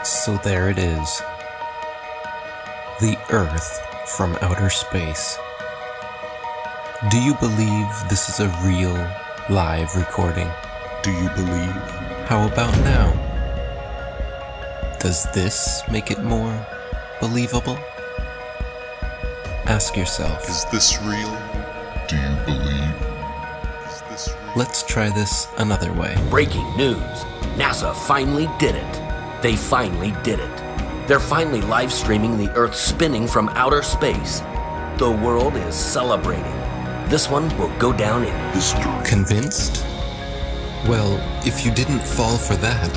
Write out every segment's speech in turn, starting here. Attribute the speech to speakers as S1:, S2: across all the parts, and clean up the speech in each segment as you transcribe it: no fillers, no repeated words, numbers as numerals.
S1: So there it is. The Earth from outer space. Do you believe this is a real, live recording?
S2: Do you believe?
S1: How about now? Does this make it more believable? Ask yourself.
S2: Is this real? Do you believe? Is this real?
S1: Let's try this another way.
S3: Breaking news. NASA finally did it. They finally did it. They're finally live streaming the Earth spinning from outer space. The world is celebrating. This one will go down in history.
S1: Convinced? Well, if you didn't fall for that,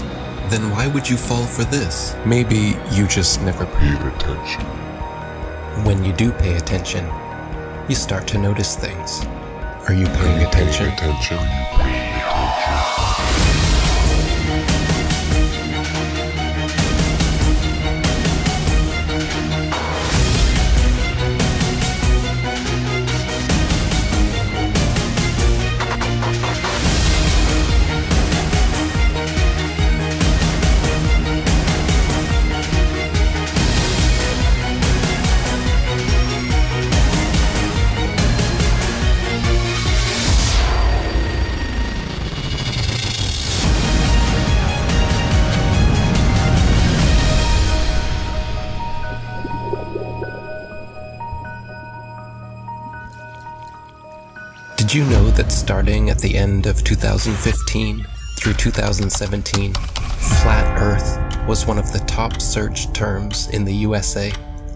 S1: then why would you fall for this? Maybe you just never
S2: Paid attention.
S1: When you do pay attention, you start to notice things. Are you paying attention?
S2: Paying attention. Are you paying attention?
S1: Did you know that starting at the end of 2015 through 2017, Flat Earth was one of the top searched terms in the USA,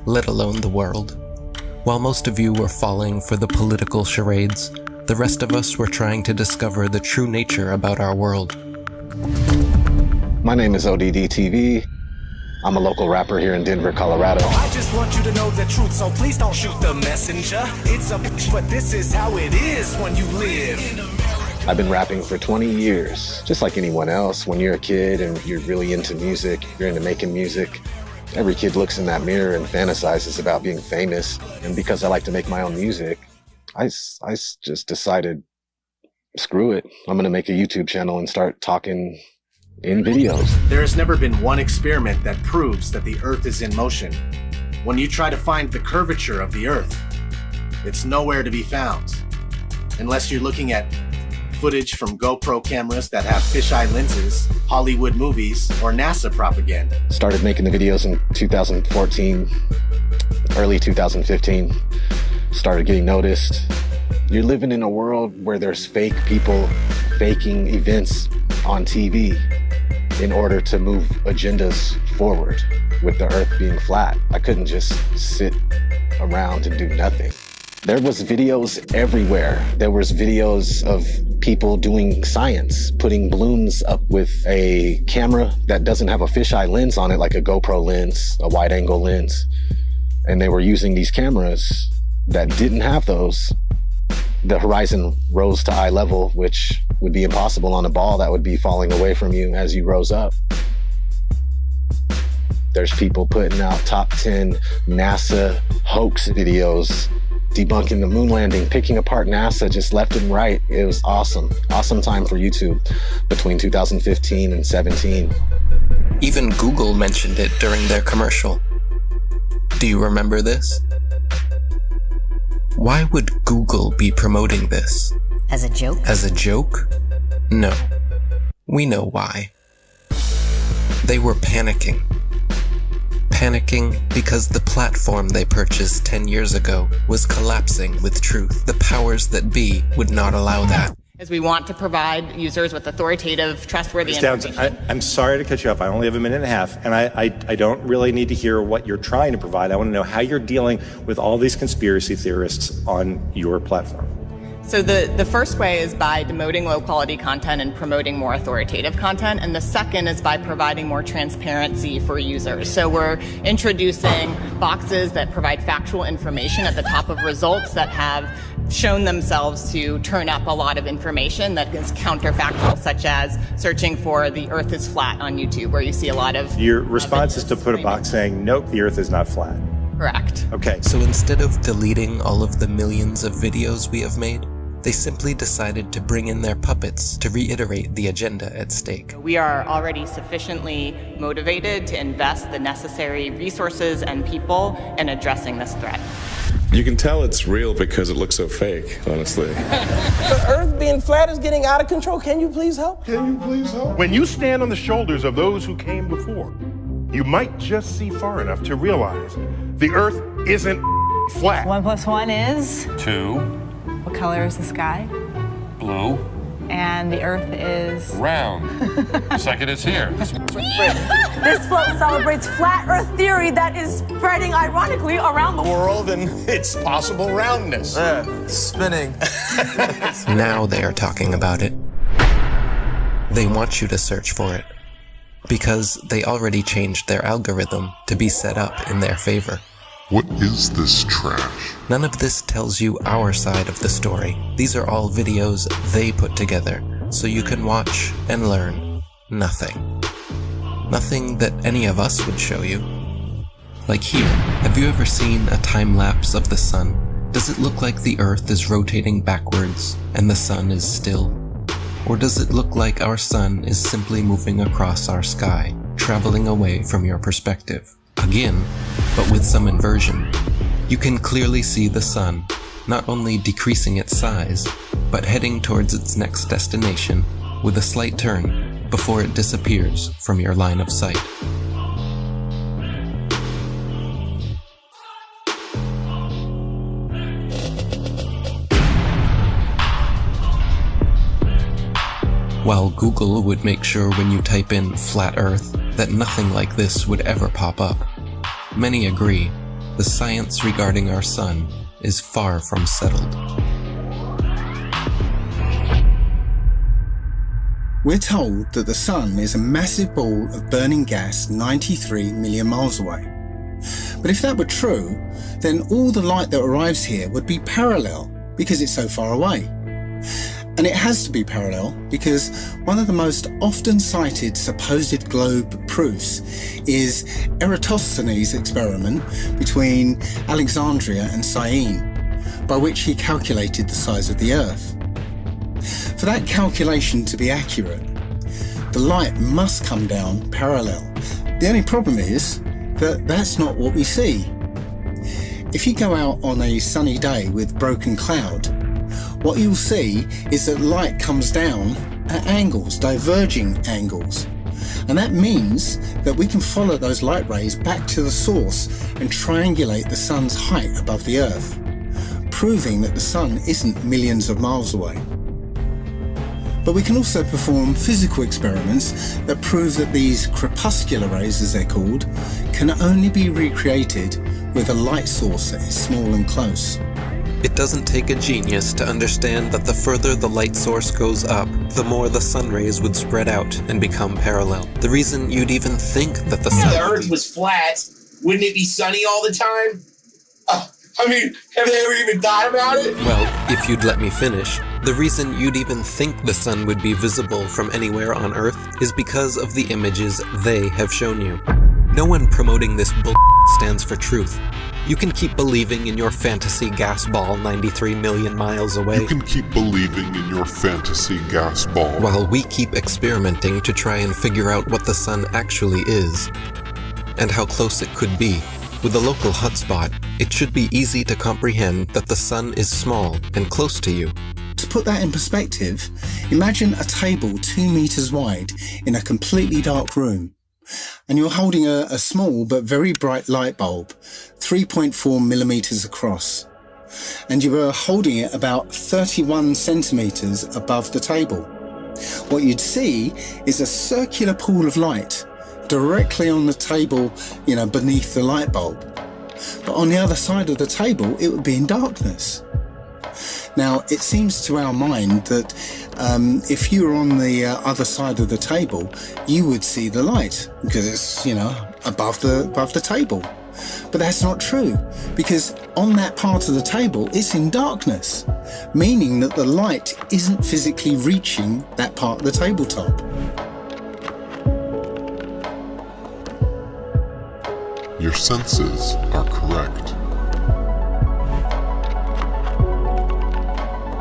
S1: let alone the world? While most of you were falling for the political charades, the rest of us were trying to discover the true nature about our world.
S4: My name is ODD TV. I'm a local rapper here in Denver, Colorado.
S5: I just want you to know the truth, so please don't shoot the messenger. It's a bitch, but this is how it is when you live.
S4: I've been rapping for 20 years, just like anyone else. When you're a kid and you're really into music, you're into making music, every kid looks in that mirror and fantasizes about being famous. And because I like to make my own music, I just decided, screw it. I'm gonna make a YouTube channel and start talking in videos.
S5: There has never been one experiment that proves that the Earth is in motion. When you try to find the curvature of the Earth, it's nowhere to be found. Unless you're looking at footage from GoPro cameras that have fisheye lenses, Hollywood movies, or NASA propaganda.
S4: Started making the videos in 2014, early 2015. Started getting noticed. You're living in a world where there's fake people faking events on TV in order to move agendas forward with the Earth being flat. I couldn't just sit around and do nothing. There was videos everywhere. There was videos of people doing science, putting balloons up with a camera that doesn't have a fisheye lens on it, like a GoPro lens, a wide angle lens. And they were using these cameras that didn't have those. The horizon rose to eye level, which would be impossible on a ball that would be falling away from you as you rose up. There's people putting out top 10 NASA hoax videos, debunking the moon landing, picking apart NASA just left and right. It was awesome. Awesome time for YouTube between 2015 and 17.
S1: Even Google mentioned it during their commercial. Do you remember this? Why would Google be promoting this?
S6: As a joke?
S1: As a joke? No. We know why. They were panicking. Panicking because the platform they purchased 10 years ago was collapsing with truth. The powers that be would not allow that.
S7: As we want to provide users with authoritative, trustworthy information.
S8: I'm sorry to cut you off. I only have a minute and a half, and I don't really need to hear what you're trying to provide. I want to know how you're dealing with all these conspiracy theorists on your platform.
S7: So the first way is by demoting low-quality content and promoting more authoritative content, and the second is by providing more transparency for users. So we're introducing boxes that provide factual information at the top of results that have shown themselves to turn up a lot of information that is counterfactual, such as searching for the Earth is flat on YouTube, where you see a lot of...
S8: Your response is to put a box saying, nope, the Earth is not flat.
S7: Correct.
S8: Okay.
S1: So instead of deleting all of the millions of videos we have made, They simply decided to bring in their puppets to reiterate the agenda at stake.
S7: We are already sufficiently motivated to invest the necessary resources and people in addressing this threat.
S6: You can tell it's real because it looks so fake, honestly.
S9: The Earth being flat is getting out of control. Can you please help?
S10: When you stand on the shoulders of those who came before, you might just see far enough to realize the Earth isn't flat.
S11: 1 + 1 is?
S12: 2.
S11: What color is the sky?
S12: Blue.
S11: And the Earth is?
S12: Round. Second is here.
S11: This float celebrates flat Earth theory that is spreading ironically around the
S9: World and its possible roundness.
S13: Spinning.
S1: Now they are talking about it. They want you to search for it, because they already changed their algorithm to be set up in their favor.
S2: What is this trash?
S1: None of this tells you our side of the story. These are all videos they put together, so you can watch and learn nothing. Nothing that any of us would show you. Like here, have you ever seen a time lapse of the sun? Does it look like the Earth is rotating backwards and the sun is still? Or does it look like our sun is simply moving across our sky, traveling away from your perspective? Again, but with some inversion. You can clearly see the sun, not only decreasing its size, but heading towards its next destination with a slight turn before it disappears from your line of sight. While Google would make sure when you type in flat Earth that nothing like this would ever pop up, many agree the science regarding our sun is far from settled.
S14: We're told that the sun is a massive ball of burning gas 93 million miles away. But if that were true, then all the light that arrives here would be parallel because it's so far away. And it has to be parallel because one of the most often cited supposed globe proofs is Eratosthenes' experiment between Alexandria and Syene, by which he calculated the size of the Earth. For that calculation to be accurate, the light must come down parallel. The only problem is that that's not what we see. If you go out on a sunny day with broken cloud, what you'll see is that light comes down at angles, diverging angles. And that means that we can follow those light rays back to the source and triangulate the sun's height above the Earth, proving that the sun isn't millions of miles away. But we can also perform physical experiments that prove that these crepuscular rays, as they're called, can only be recreated with a light source that is small and close.
S1: It doesn't take a genius to understand that the further the light source goes up, the more the sun rays would spread out and become parallel. The reason you'd even think that the sun...
S15: If the Earth was flat, wouldn't it be sunny all the time? I mean, have they ever even thought about it?
S1: Well, if you'd let me finish, the reason you'd even think the sun would be visible from anywhere on Earth is because of the images they have shown you. No one promoting this bull stands for truth. You can keep believing in your fantasy gas ball 93 million miles away.
S2: You can keep believing in your fantasy gas ball.
S1: While we keep experimenting to try and figure out what the sun actually is, and how close it could be. With a local hotspot, it should be easy to comprehend that the sun is small and close to you.
S14: To put that in perspective, imagine a table 2 meters wide in a completely dark room. And you're holding a small but very bright light bulb, 3.4 millimeters across. And you were holding it about 31 centimeters above the table. What you'd see is a circular pool of light directly on the table, beneath the light bulb. But on the other side of the table, it would be in darkness. Now, it seems to our mind that if you were on the other side of the table, you would see the light because it's, above the table. But that's not true, because on that part of the table, it's in darkness, meaning that the light isn't physically reaching that part of the tabletop.
S2: Your senses are correct.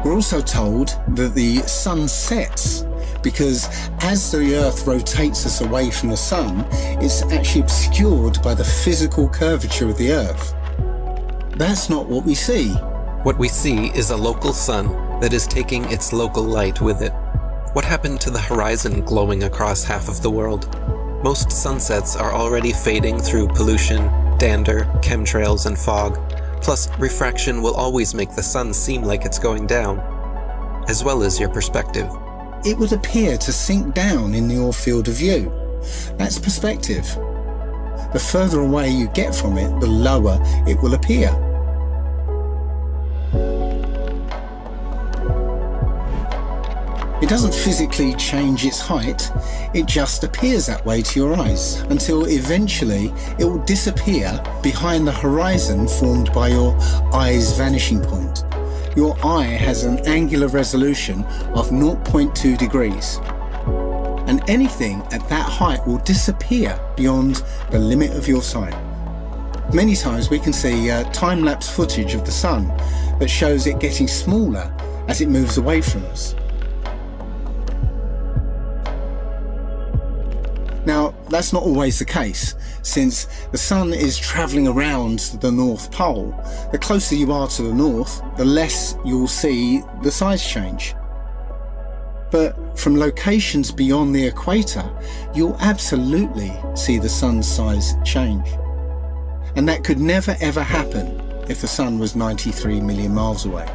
S14: We're also told that the sun sets because as the Earth rotates us away from the sun, it's actually obscured by the physical curvature of the Earth. That's not what we see.
S1: What we see is a local sun that is taking its local light with it. What happened to the horizon glowing across half of the world? Most sunsets are already fading through pollution, dander, chemtrails, and fog. Plus, refraction will always make the sun seem like it's going down, as well as your perspective.
S14: It would appear to sink down in your field of view. That's perspective. The further away you get from it, the lower it will appear. It doesn't physically change its height, it just appears that way to your eyes, until eventually it will disappear behind the horizon formed by your eye's vanishing point. Your eye has an angular resolution of 0.2 degrees, and anything at that height will disappear beyond the limit of your sight. Many times we can see time-lapse footage of the sun that shows it getting smaller as it moves away from us. Now, that's not always the case, since the sun is travelling around the North Pole. The closer you are to the north, the less you'll see the size change. But from locations beyond the equator, you'll absolutely see the sun's size change. And that could never ever happen if the sun was 93 million miles away.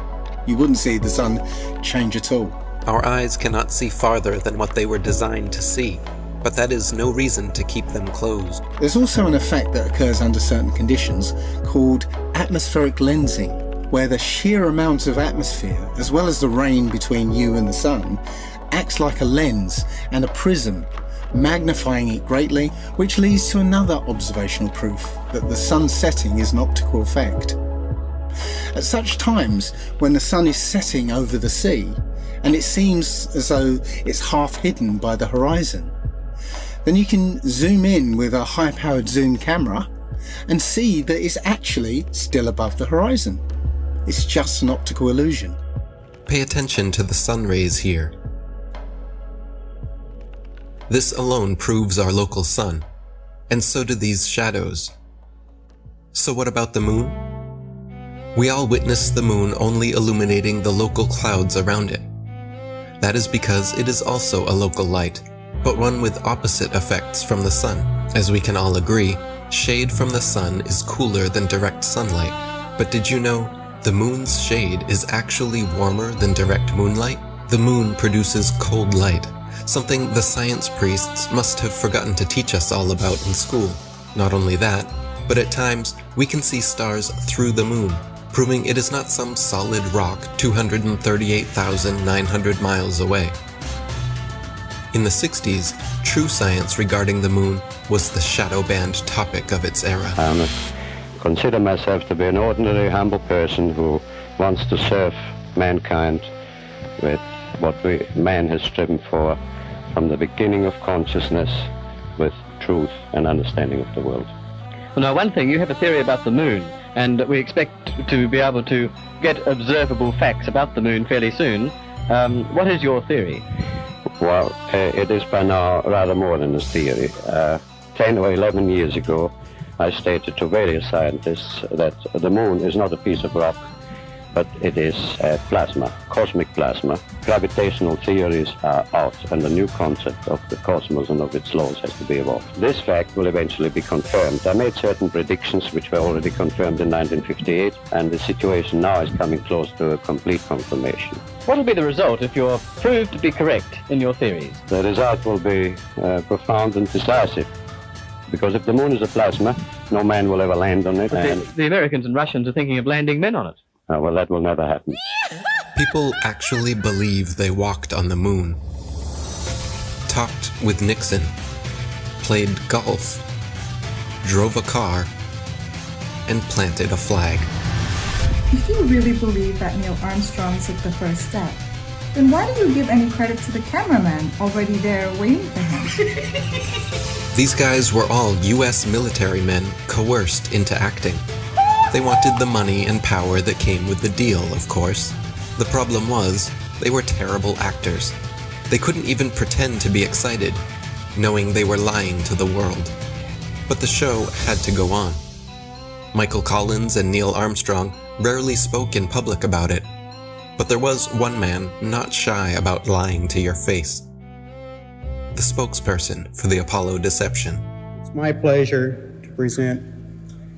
S14: You wouldn't see the sun change at all.
S1: Our eyes cannot see farther than what they were designed to see, but that is no reason to keep them closed.
S14: There's also an effect that occurs under certain conditions called atmospheric lensing, where the sheer amount of atmosphere, as well as the rain between you and the sun, acts like a lens and a prism, magnifying it greatly, which leads to another observational proof that the sun setting is an optical effect. At such times, when the sun is setting over the sea, and it seems as though it's half hidden by the horizon, then you can zoom in with a high-powered zoom camera and see that it's actually still above the horizon. It's just an optical illusion.
S1: Pay attention to the sun rays here. This alone proves our local sun, and so do these shadows. So what about the moon? We all witness the moon only illuminating the local clouds around it. That is because it is also a local light, but one with opposite effects from the sun. As we can all agree, shade from the sun is cooler than direct sunlight. But did you know the moon's shade is actually warmer than direct moonlight? The moon produces cold light, something the science priests must have forgotten to teach us all about in school. Not only that, but at times we can see stars through the moon, proving it is not some solid rock 238,900 miles away. In the 60s, true science regarding the moon was the shadow band topic of its era.
S13: I consider myself to be an ordinary, humble person who wants to serve mankind with what man has striven for from the beginning of consciousness, with truth and understanding of the world.
S16: Well, now, one thing, you have a theory about the moon, and we expect to be able to get observable facts about the moon fairly soon. What is your theory?
S13: Well, it is by now rather more than a theory. 10 or 11 years ago, I stated to various scientists that the moon is not a piece of rock, but it is plasma, cosmic plasma. Gravitational theories are out, and the new concept of the cosmos and of its laws has to be evolved. This fact will eventually be confirmed. I made certain predictions which were already confirmed in 1958, and the situation now is coming close to a complete confirmation.
S16: What will be the result if you're proved to be correct in your theories?
S13: The result will be profound and decisive. Because if the moon is a plasma, no man will ever land on it.
S16: But the Americans and Russians are thinking of landing men on it.
S13: Well, that will never happen.
S1: People actually believe they walked on the moon, talked with Nixon, played golf, drove a car, and planted a flag.
S17: If you really believe that Neil Armstrong took the first step, then why do you give any credit to the cameraman already there waiting for him?
S1: These guys were all US military men coerced into acting. They wanted the money and power that came with the deal, of course. The problem was, they were terrible actors. They couldn't even pretend to be excited, knowing they were lying to the world. But the show had to go on. Michael Collins and Neil Armstrong rarely spoke in public about it, but there was one man not shy about lying to your face. The spokesperson for the Apollo deception.
S18: It's my pleasure to present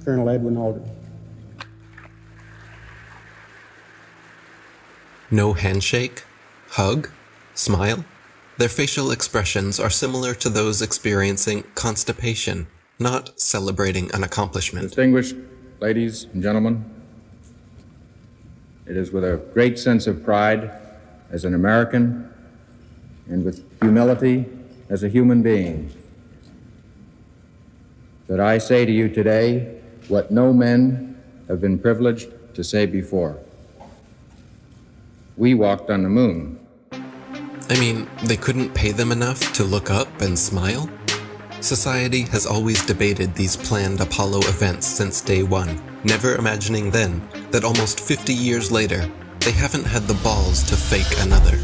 S18: Colonel Edwin Aldrin.
S1: No handshake, hug, smile. Their facial expressions are similar to those experiencing constipation, not celebrating an accomplishment.
S19: Distinguished ladies and gentlemen, it is with a great sense of pride as an American and with humility as a human being that I say to you today what no men have been privileged to say before. We walked on the moon.
S1: I mean, they couldn't pay them enough to look up and smile? Society has always debated these planned Apollo events since day one, never imagining then that almost 50 years later, they haven't had the balls to fake another.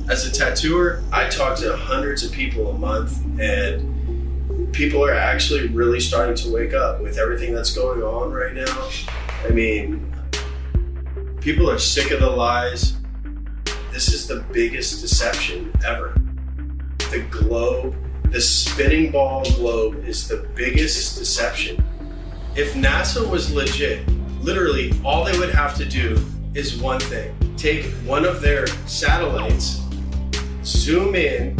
S20: As a tattooer, I talk to hundreds of people a month, and people are actually really starting to wake up with everything that's going on right now. I mean, people are sick of the lies. This is the biggest deception ever. The globe, the spinning ball globe, is the biggest deception. If NASA was legit, literally all they would have to do is one thing. Take one of their satellites, zoom in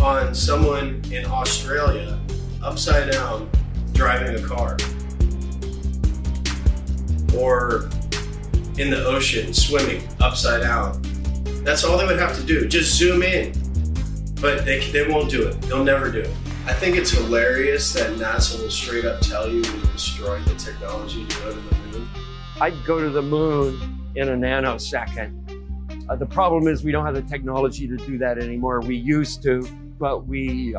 S20: on someone in Australia, upside down, driving a car. Or in the ocean, swimming, upside down. That's all they would have to do, just zoom in. But they won't do it. They'll never do it. I think it's hilarious that NASA will straight up tell you to destroy the technology to go to the moon.
S21: I'd go to the moon in a nanosecond. The problem is we don't have the technology to do that anymore. We used to, but we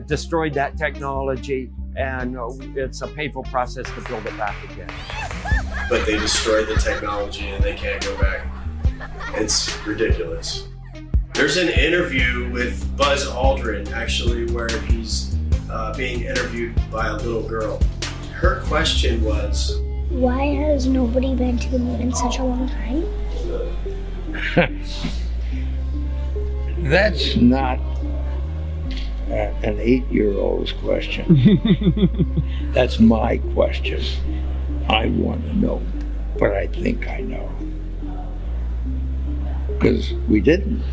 S21: destroyed that technology, and it's a painful process to build it back again.
S20: But they destroyed the technology and they can't go back. It's ridiculous. There's an interview with Buzz Aldrin, actually, where he's being interviewed by a little girl. Her question was,
S22: why has nobody been to the moon in such a long time?
S23: That's not an 8-year-old's question. That's my question. I want to know, but I think I know. Because we didn't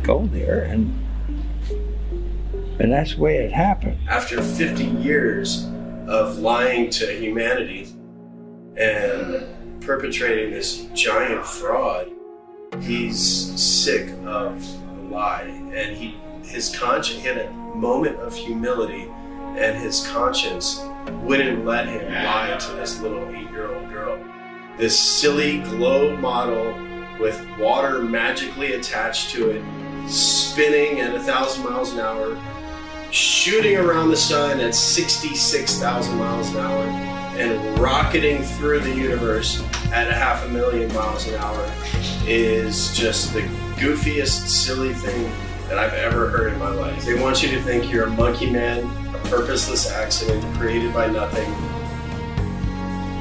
S23: go there, and that's the way it happened.
S20: After 50 years of lying to humanity and perpetrating this giant fraud, he's sick of the lie, and he had a moment of humility, and his conscience wouldn't let him lie to this little 8-year-old girl. This silly globe model with water magically attached to it, spinning at 1,000 miles an hour, shooting around the sun at 66,000 miles an hour, and rocketing through the universe at 500,000 miles an hour is just the goofiest, silly thing that I've ever heard in my life. They want you to think you're a monkey man, a purposeless accident created by nothing,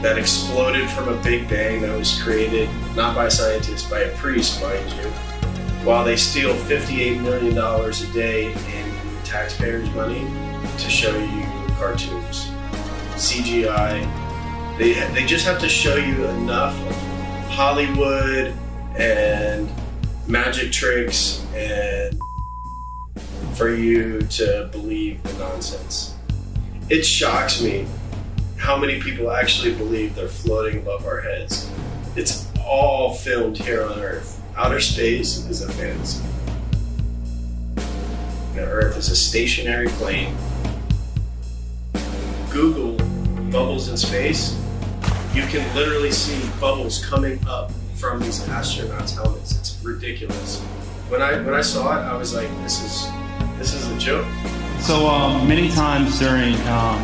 S20: that exploded from a big bang that was created not by scientists, by a priest, mind you, while they steal $58 million a day in taxpayers' money to show you cartoons. CGI. They just have to show you enough of Hollywood and magic tricks and for you to believe the nonsense. It shocks me how many people actually believe they're floating above our heads. It's all filmed here on Earth. Outer space is a fantasy. The Earth is a stationary plane. Google bubbles in space. You can literally see bubbles coming up from these astronauts' helmets. It's ridiculous. When I saw it, I was like, this is a joke.
S24: So many times during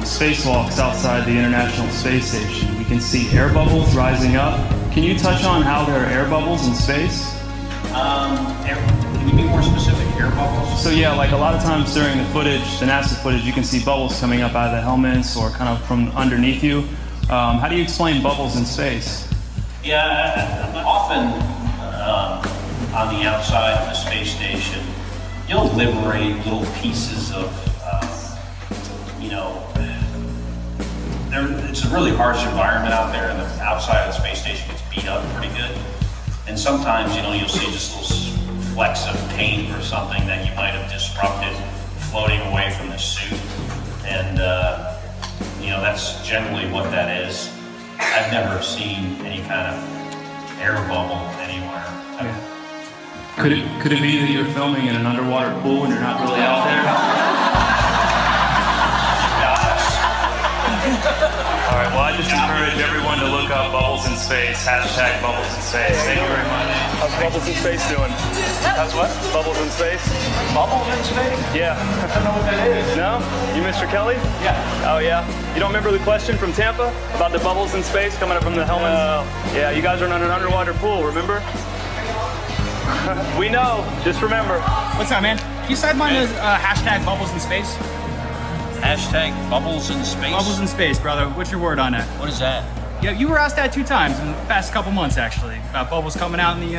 S24: spacewalks outside the International Space Station, we can see air bubbles rising up, Can you touch on how there are air bubbles in space?
S3: Can you be more specific? Air bubbles?
S24: So yeah, like a lot of times during the footage, the NASA footage, you can see bubbles coming up out of the helmets or kind of from underneath you. How do you explain bubbles in space?
S3: Yeah, often on the outside of the space station, you'll liberate little pieces of, it's a really harsh environment out there, and the outside of the space station gets beat up pretty good. And sometimes, you'll see just little flecks of paint or something that you might have disrupted floating away from the suit. And, that's generally what that is. I've never seen any kind of air bubble anywhere.
S24: Could it be that you're filming in an underwater pool and you're not really out there? All right, well, I just encourage everyone to look up Bubbles in Space, hashtag Bubbles in Space. Thank you very much. How's Bubbles in Space doing? How's what? Bubbles in Space.
S3: Bubbles in space?
S24: Yeah.
S3: I don't know what that is.
S24: No? You Mr. Kelly?
S3: Yeah.
S24: Oh, yeah? You don't remember the question from Tampa about the bubbles in space coming up from the helmets? Yeah, you guys are in an underwater pool, remember? We know. Just remember.
S4: What's up, man? Can you sideline the hashtag Bubbles in Space?
S3: Hashtag Bubbles in Space?
S4: Bubbles in Space, brother. What's your word on that?
S3: What is that?
S4: Yeah, you were asked that 2 times in the past couple months, actually, about bubbles coming out in the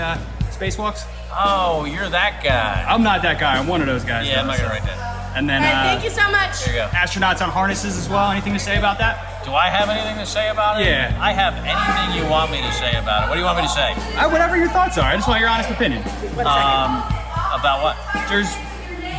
S4: spacewalks.
S3: Oh, you're that guy.
S4: I'm not that guy. I'm one of those guys.
S3: Yeah, I'm not gonna write that.
S4: And then,
S11: thank you so much.
S3: There you go.
S4: Astronauts on harnesses as well. Anything to say about that?
S3: Do I have anything to say about it?
S4: Yeah.
S3: I have anything you want me to say about it. What do you want me to say?
S4: Whatever your thoughts are. I just want your honest opinion.
S3: About what?
S4: There's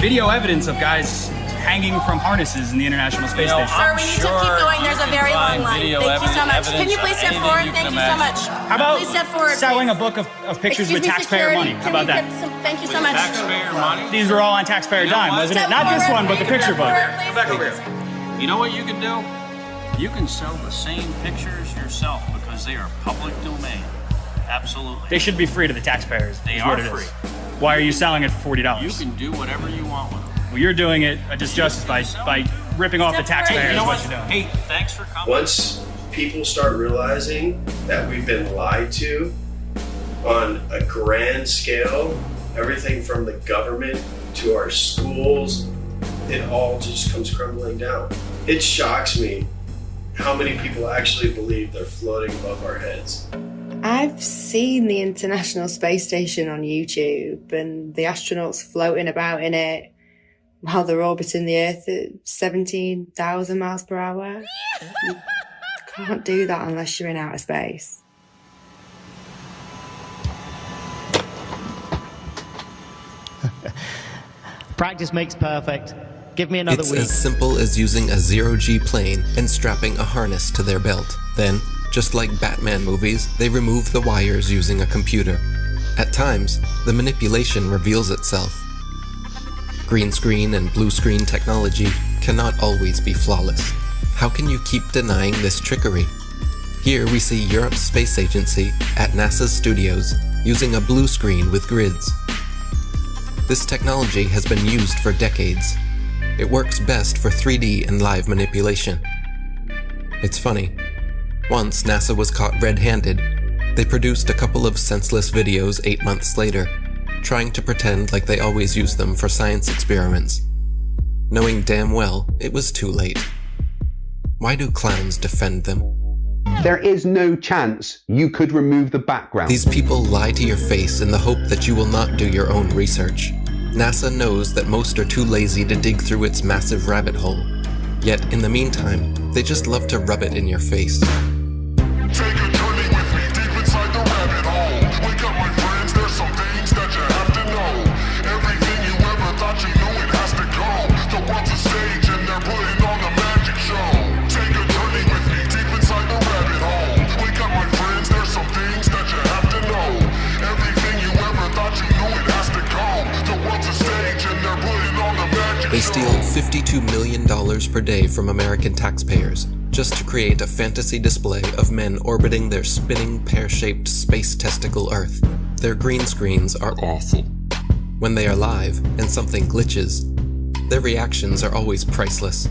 S4: video evidence of guys hanging from harnesses in the International Space Station.
S11: Sir, we need to keep going. There's a very long line. Thank you so much. Can you please step forward? Thank you so much.
S4: How about
S11: please step forward,
S4: selling a book of pictures with taxpayer money? How about that?
S11: Thank you so much.
S3: Taxpayer money?
S4: These were all on taxpayer dime, wasn't it? Not this one, but the picture book.
S3: Go back over here. You know what you can do? You can sell the same pictures yourself because they are public domain. Absolutely.
S4: They should be free to the taxpayers.
S3: They
S4: is
S3: are
S4: what it
S3: free.
S4: Is. Why are you selling it for $40?
S3: You can do whatever you want with them.
S4: Well, you're doing it a disjustice by ripping off the taxpayers.
S3: You know
S4: what you're doing.
S3: Hey, thanks for coming.
S20: Once people start realizing that we've been lied to on a grand scale, everything from the government to our schools, it all just comes crumbling down. It shocks me how many people actually believe they're floating above our heads.
S5: I've seen the International Space Station on YouTube and the astronauts floating about in it while they're orbiting the Earth at 17,000 miles per hour. You can't do that unless you're in outer space.
S8: Practice makes perfect. Give me another
S1: It's
S8: week.
S1: as simple as using a zero-G plane and strapping a harness to their belt. Then, just like Batman movies, they remove the wires using a computer. At times, the manipulation reveals itself. Green screen and blue screen technology cannot always be flawless. How can you keep denying this trickery? Here we see Europe's space agency at NASA's studios using a blue screen with grids. This technology has been used for decades. It works best for 3D and live manipulation. It's funny. Once NASA was caught red-handed, they produced a couple of senseless videos 8 months later, trying to pretend like they always use them for science experiments, knowing damn well it was too late. Why do clowns defend them?
S25: There is no chance you could remove the background.
S1: These people lie to your face in the hope that you will not do your own research. NASA knows that most are too lazy to dig through its massive rabbit hole. Yet, in the meantime, they just love to rub it in your face.
S2: Take a journey with me deep inside the rabbit hole. Wake up, my friends, there's some things that you have to know. Everything you ever thought you knew, it has to go. The world's a stage and they're putting on a magic show. Take a journey with me deep inside the rabbit hole. Wake up, my friends, there's some things that you have to know. Everything you ever thought you knew, it has to go. The world's a stage and they're putting on a magic show.
S1: They steal $52 million per day from American taxpayers just to create a fantasy display of men orbiting their spinning pear-shaped space testicle Earth. Their green screens are awful. When they are live and something glitches, their reactions are always priceless.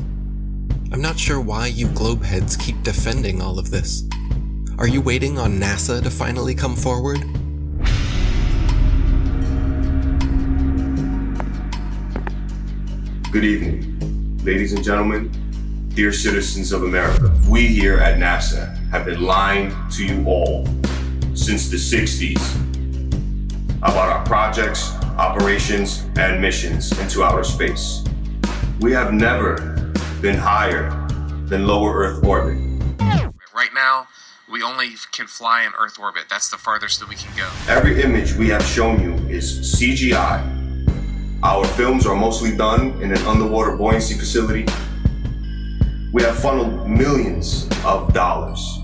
S1: I'm not sure why you globeheads keep defending all of this. Are you waiting on NASA to finally come forward?
S6: Good evening, ladies and gentlemen, dear citizens of America. We here at NASA have been lying to you all since the 60s about our projects, operations, and missions into outer space. We have never been higher than lower Earth orbit.
S7: Right now, we only can fly in Earth orbit. That's the farthest that we can go.
S6: Every image we have shown you is CGI. Our films are mostly done in an underwater buoyancy facility. We have funneled millions of dollars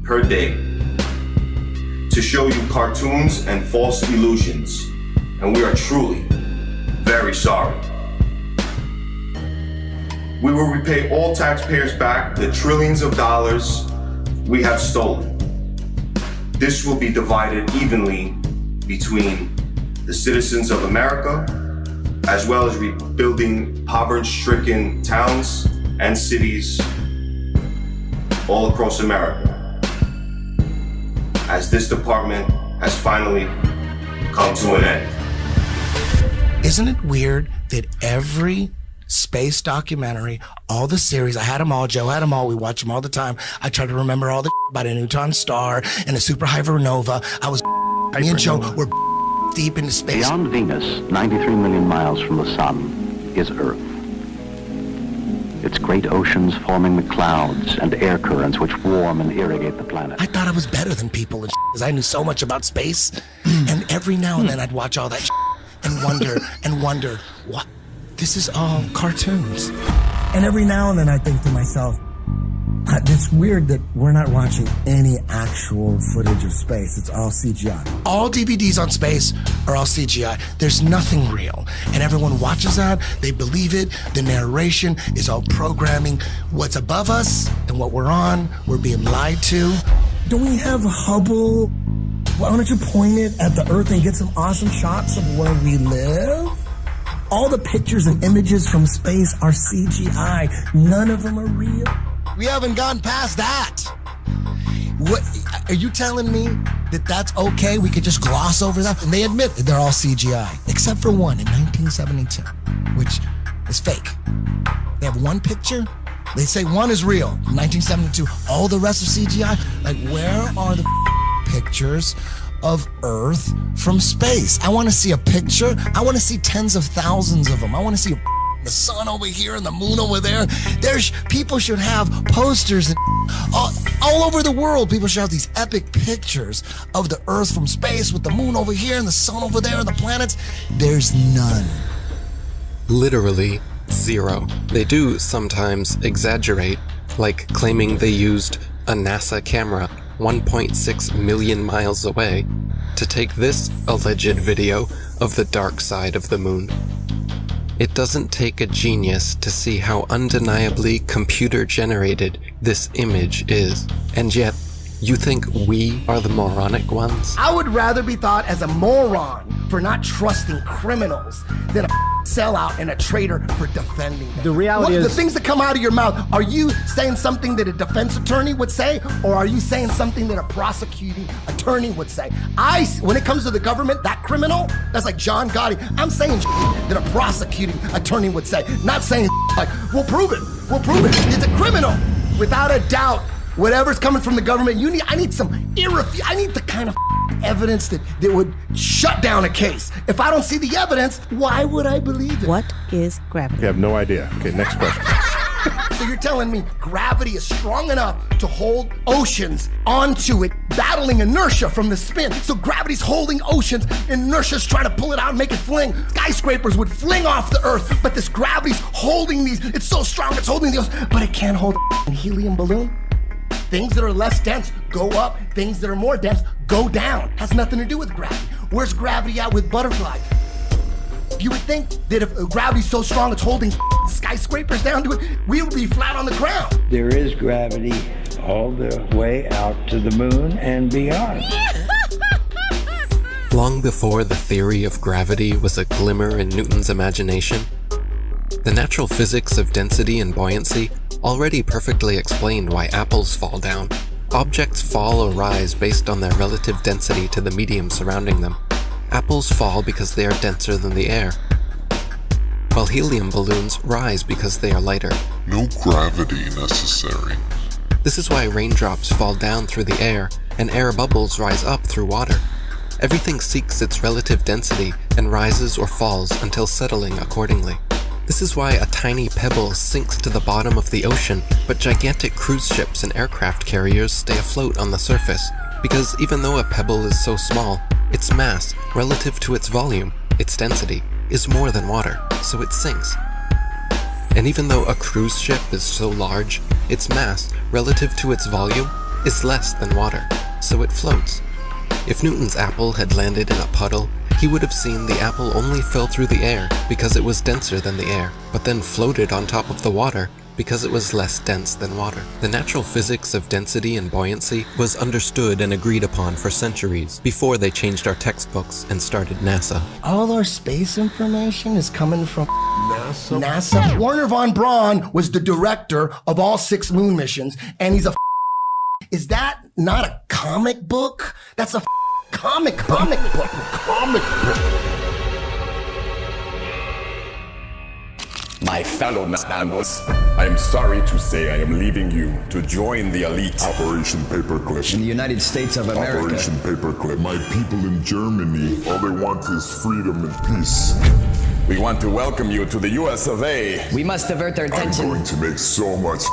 S6: per day to show you cartoons and false illusions, and we are truly very sorry. We will repay all taxpayers back the trillions of dollars we have stolen. This will be divided evenly between the citizens of America, as well as rebuilding poverty-stricken towns and cities all across America, as this department has finally come to an end.
S9: Isn't it weird that every space documentary, all the series, I had them all, Joe had them all, we watch them all the time. I try to remember all the about a neutron star and a super hypernova. Me and Joe were deep into space.
S13: Beyond Venus, 93 million miles from the sun, is Earth. Its great oceans forming the clouds and air currents which warm and irrigate the planet.
S9: I thought I was better than people because I knew so much about space. And every now and then I'd watch all that and wonder, what? This is all cartoons.
S10: And every now and then I think to myself, it's weird that we're not watching any actual footage of space. It's all CGI.
S9: All DVDs on space are all CGI. There's nothing real. And everyone watches that. They believe it. The narration is all programming. What's above us and what we're on, we're being lied to.
S10: Don't we have Hubble? Why don't you point it at the Earth and get some awesome shots of where we live? All the pictures and images from space are CGI. None of them are real.
S9: We haven't gone past that. What are you telling me that that's okay? We could just gloss over that? And they admit that they're all CGI, except for one in 1972, which is fake. They have one picture. They say one is real, 1972. All the rest are CGI. Like, where are the pictures of Earth from space? I want to see a picture. I want to see tens of thousands of them. I want to see the sun over here and the moon over there. People should have posters and all over the world. People should have these epic pictures of the Earth from space with the moon over here and the sun over there and the planets. There's none.
S1: Literally zero. They do sometimes exaggerate, like claiming they used a NASA camera 1.6 million miles away to take this alleged video of the dark side of the moon. It doesn't take a genius to see how undeniably computer-generated this image is. And yet, you think we are the moronic ones?
S10: I would rather be thought as a moron for not trusting criminals than a sellout and a traitor for defending them.
S8: The reality is...
S10: The things that come out of your mouth, are you saying something that a defense attorney would say, or are you saying something that a prosecuting attorney would say? When it comes to the government, that criminal, that's like John Gotti, I'm saying that a prosecuting attorney would say, not saying like, we'll prove it, it's a criminal. Without a doubt, whatever's coming from the government, I need the kind of evidence that would shut down a case. If I don't see the evidence, why would I believe it?
S11: What is gravity?
S12: You have no idea. Okay, next question.
S10: So you're telling me gravity is strong enough to hold oceans onto it, battling inertia from the spin. So gravity's holding oceans, inertia's trying to pull it out and make it fling. Skyscrapers would fling off the Earth, but this gravity's holding these. It's so strong, it's holding the ocean, but it can't hold a helium balloon. Things that are less dense go up, things that are more dense go down. Has nothing to do with gravity. Where's gravity at with butterflies? You would think that if gravity's so strong it's holding skyscrapers down to it, we would be flat on the ground.
S23: There is gravity all the way out to the moon and beyond.
S1: Long before the theory of gravity was a glimmer in Newton's imagination, the natural physics of density and buoyancy already perfectly explained why apples fall down, Objects fall or rise based on their relative density to the medium surrounding them. Apples fall because they are denser than the air, while helium balloons rise because they are lighter.
S2: No gravity necessary.
S1: This is why raindrops fall down through the air and air bubbles rise up through water. Everything seeks its relative density and rises or falls until settling accordingly. This is why a tiny pebble sinks to the bottom of the ocean, but gigantic cruise ships and aircraft carriers stay afloat on the surface, because even though a pebble is so small, its mass, relative to its volume, its density, is more than water, so it sinks. And even though a cruise ship is so large, its mass, relative to its volume, is less than water, so it floats. If Newton's apple had landed in a puddle, he would have seen the apple only fell through the air because it was denser than the air, but then floated on top of the water because it was less dense than water. The natural physics of density and buoyancy was understood and agreed upon for centuries before they changed our textbooks and started NASA.
S10: All our space information is coming from NASA. Wernher von Braun was the director of all 6 moon missions, and he's a Is that not a comic book? That's a comic book.
S14: My fellow Nanos, I am sorry to say I am leaving you to join the elite.
S2: Operation Paperclip.
S15: In the United States of America.
S2: Operation Paperclip. My people in Germany, all they want is freedom and peace.
S14: We want to welcome you to the US of A.
S15: We must divert our attention.
S2: I'm going to make so much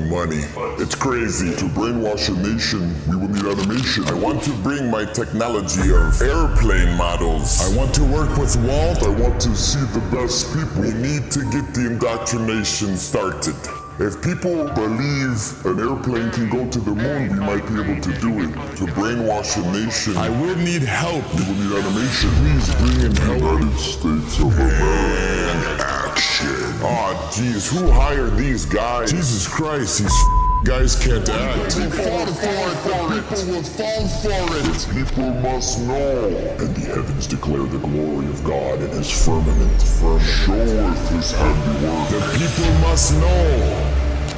S2: money. It's crazy. To brainwash a nation, we will need animation.
S14: I want to bring my technology of airplane models.
S2: I want to work with Walt. I want to see the best people.
S14: We need to get the indoctrination started.
S2: If people believe an airplane can go to the moon, we might be able to do it. To brainwash a nation,
S14: I will need help.
S2: We will need animation. Please bring in help. United States of America. Action.
S14: Oh, jeez, who hired these guys?
S2: Jesus Christ, these guys can't act.
S14: They fall for it. People will fall for it.
S2: People must know. And the heavens declare the glory of God in his firmament. Showeth his handiwork.
S14: The people must know.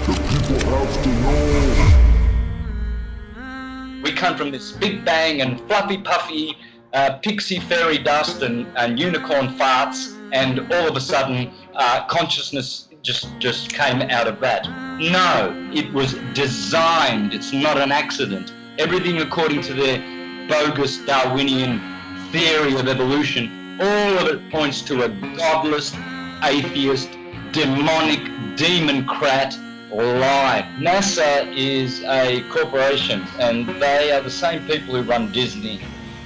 S2: The people have to know.
S16: We come from this big bang and fluffy puffy pixie fairy dust and unicorn farts, and all of a sudden consciousness just came out of that. No, it was designed. It's not an accident. Everything according to their bogus Darwinian theory of evolution, all of it points to a godless, atheist, demonic, demon-crat lie. NASA is a corporation, and they are the same people who run Disney.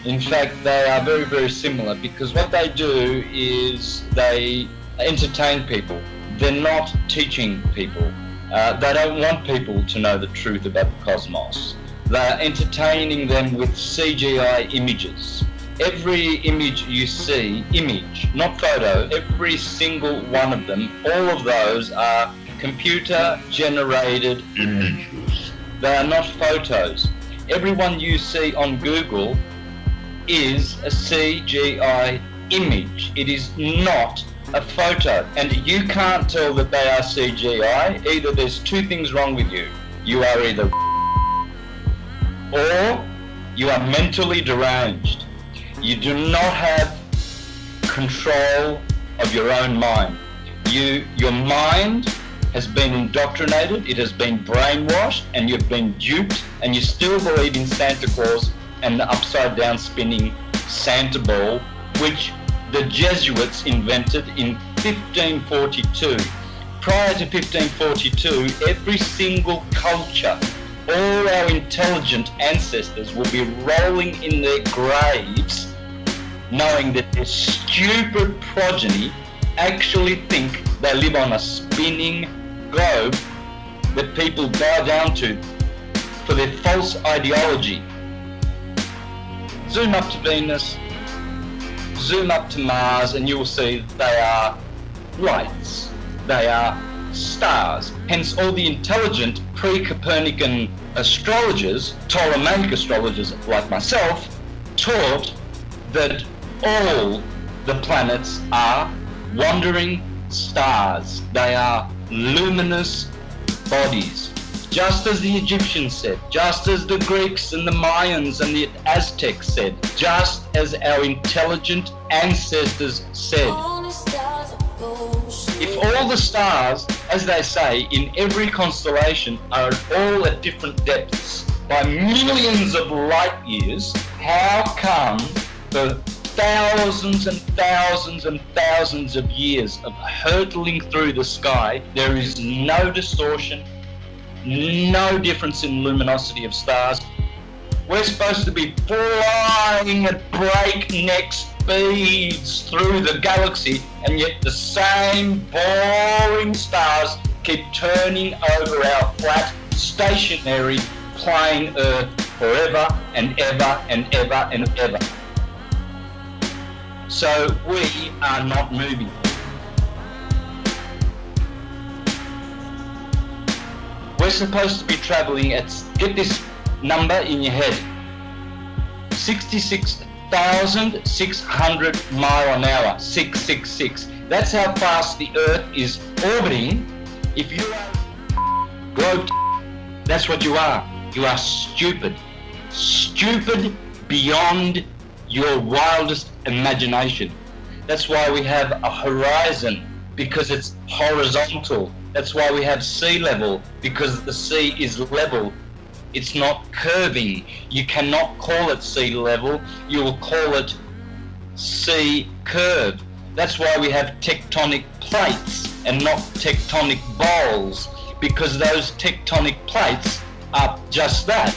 S16: In fact, they are very, very similar, because what they do is they entertain people. They're not teaching people. They don't want people to know the truth about the cosmos. They're entertaining them with CGI images. Every image you see, image, not photo, every single one of them, all of those are computer-generated images. They are not photos. Everyone you see on Google is a CGI image. It is not a photo. And you can't tell that they are CGI. Either there's 2 things wrong with you. You are either or you are mentally deranged. You do not have control of your own mind. Your mind has been indoctrinated, it has been brainwashed, and you've been duped, and you still believe in Santa Claus and the upside down spinning Santa ball, which the Jesuits invented in 1542. Prior to 1542, every single culture, all our intelligent ancestors will be rolling in their graves knowing that their stupid progeny actually think they live on a spinning globe that people bow down to for their false ideology. Zoom up to Venus, zoom up to Mars, and you'll see they are lights. They are stars. Hence all the intelligent pre-Copernican astrologers, Ptolemaic astrologers like myself, taught that all the planets are wandering stars. They are luminous bodies. just as the Egyptians said, just as the Greeks and the Mayans and the Aztecs said, just as our intelligent ancestors said. If all the stars, as they say, in every constellation are all at different depths by millions of light years, how come the thousands and thousands and thousands of years of hurtling through the sky, there is no distortion, no difference in luminosity of stars? We're supposed to be flying at breakneck speeds through the galaxy, and yet the same boring stars keep turning over our flat, stationary, plain Earth forever and ever and ever and ever. So we are not moving. We're supposed to be traveling at, get this number in your head, 66,600 mile an hour, 666. That's how fast the Earth is orbiting. If you are globe, that's what you are. You are stupid. Stupid beyond your wildest imagination. That's why we have a horizon, because it's horizontal. That's why we have sea level, because the sea is level. It's not curving. You cannot call it sea level. You will call it sea curve. That's why we have tectonic plates and not tectonic bowls, because those tectonic plates are just that,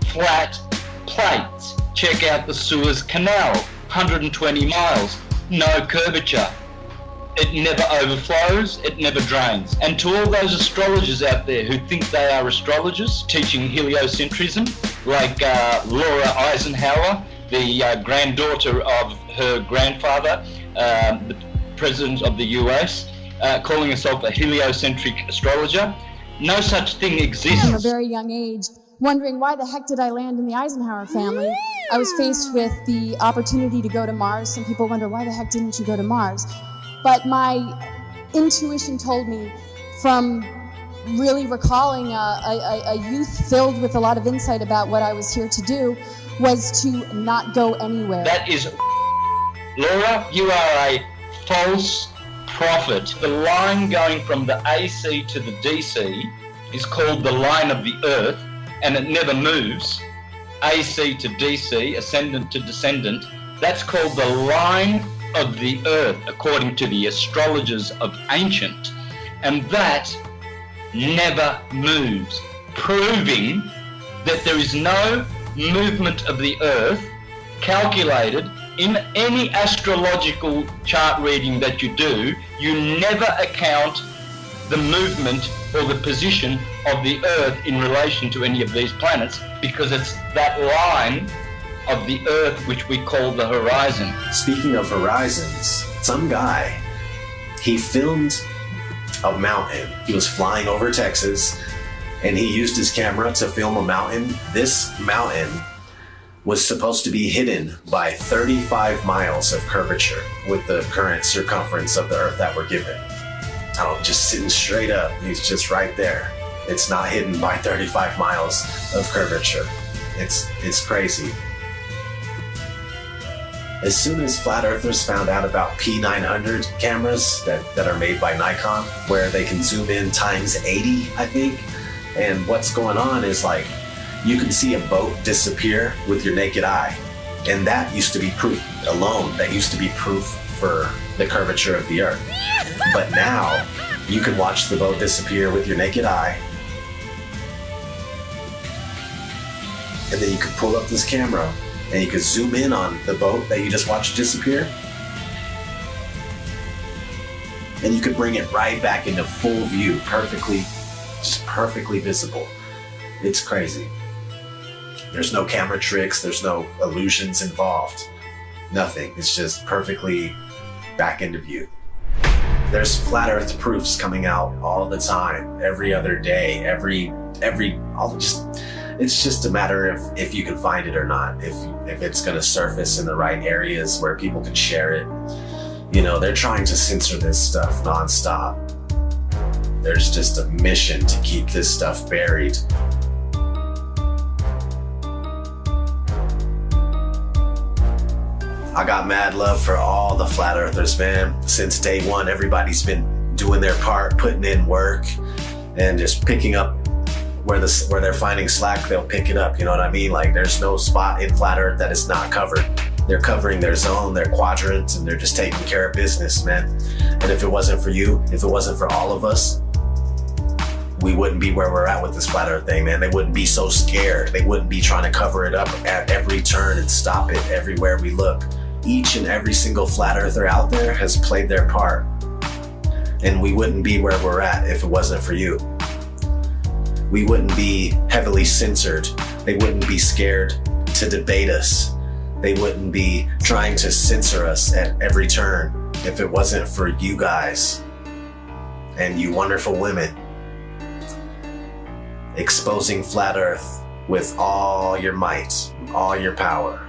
S16: flat plates. Check out the Suez Canal, 120 miles, no curvature. It never overflows, it never drains. And to all those astrologers out there who think they are astrologers teaching heliocentrism, like Laura Eisenhower, the granddaughter of her grandfather, the president of the US, calling herself a heliocentric astrologer, no such thing exists.
S17: From a very young age, wondering why the heck did I land in the Eisenhower family? I was faced with the opportunity to go to Mars. Some people wonder, why the heck didn't you go to Mars? But my intuition told me, from really recalling a youth filled with a lot of insight about what I was here to do, was to not go anywhere.
S16: That is, Laura, you are a false prophet. The line going from the AC to the DC is called the line of the Earth, and it never moves. AC to DC, ascendant to descendant, that's called the line of the Earth, according to the astrologers of ancient, and that never moves, proving that there is no movement of the Earth calculated in any astrological chart reading that you do. You never account the movement or the position of the Earth in relation to any of these planets, because it's that line of the Earth which we call the horizon.
S18: Speaking of horizons, some guy, he filmed a mountain. He was flying over Texas, and he used his camera to film a mountain. This mountain was supposed to be hidden by 35 miles of curvature with the current circumference of the Earth that we're given. Just sitting straight up. He's just right there. It's not hidden by 35 miles of curvature. It's crazy. As soon as flat earthers found out about P900 cameras that are made by Nikon, where they can zoom in times 80, I think, and what's going on is, like, you can see a boat disappear with your naked eye, and that used to be proof alone. That used to be proof for the curvature of the Earth. But now you can watch the boat disappear with your naked eye, and then you can pull up this camera and you can zoom in on the boat that you just watched disappear, and you could bring it right back into full view, just perfectly visible. It's crazy. There's no camera tricks, there's no illusions involved. Nothing. It's just perfectly back into view. There's flat earth proofs coming out all the time, every other day, it's just a matter of if you can find it or not, if it's going to surface in the right areas where people can share it. You know, they're trying to censor this stuff nonstop. There's just a mission to keep this stuff buried. I got mad love for all the flat earthers, man. Since day one, everybody's been doing their part, putting in work, and just picking up where they're finding slack, they'll pick it up. You know what I mean? Like, there's no spot in flat earth that is not covered. They're covering their zone, their quadrant, and they're just taking care of business, man. And if it wasn't for you, if it wasn't for all of us, we wouldn't be where we're at with this flat earth thing, man. They wouldn't be so scared. They wouldn't be trying to cover it up at every turn and stop it everywhere we look. Each and every single flat earther out there has played their part. And we wouldn't be where we're at if it wasn't for you. We wouldn't be heavily censored. They wouldn't be scared to debate us. They wouldn't be trying to censor us at every turn if it wasn't for you guys and you wonderful women exposing flat earth with all your might, all your power.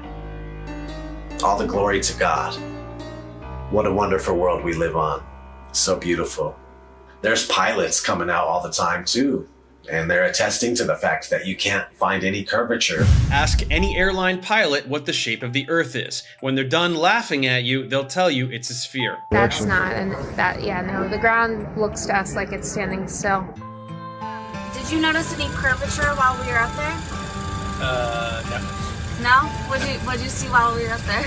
S18: All the glory to God. What a wonderful world we live on. So beautiful. There's pilots coming out all the time too, and they're attesting to the fact that you can't find any curvature.
S4: Ask any airline pilot what the shape of the Earth is. When they're done laughing at you, they'll tell you it's a sphere.
S19: That's not, and no, the ground looks to us like it's standing still.
S21: Did you notice any curvature while we were up there?
S22: No.
S21: No? What'd you see while we were up there?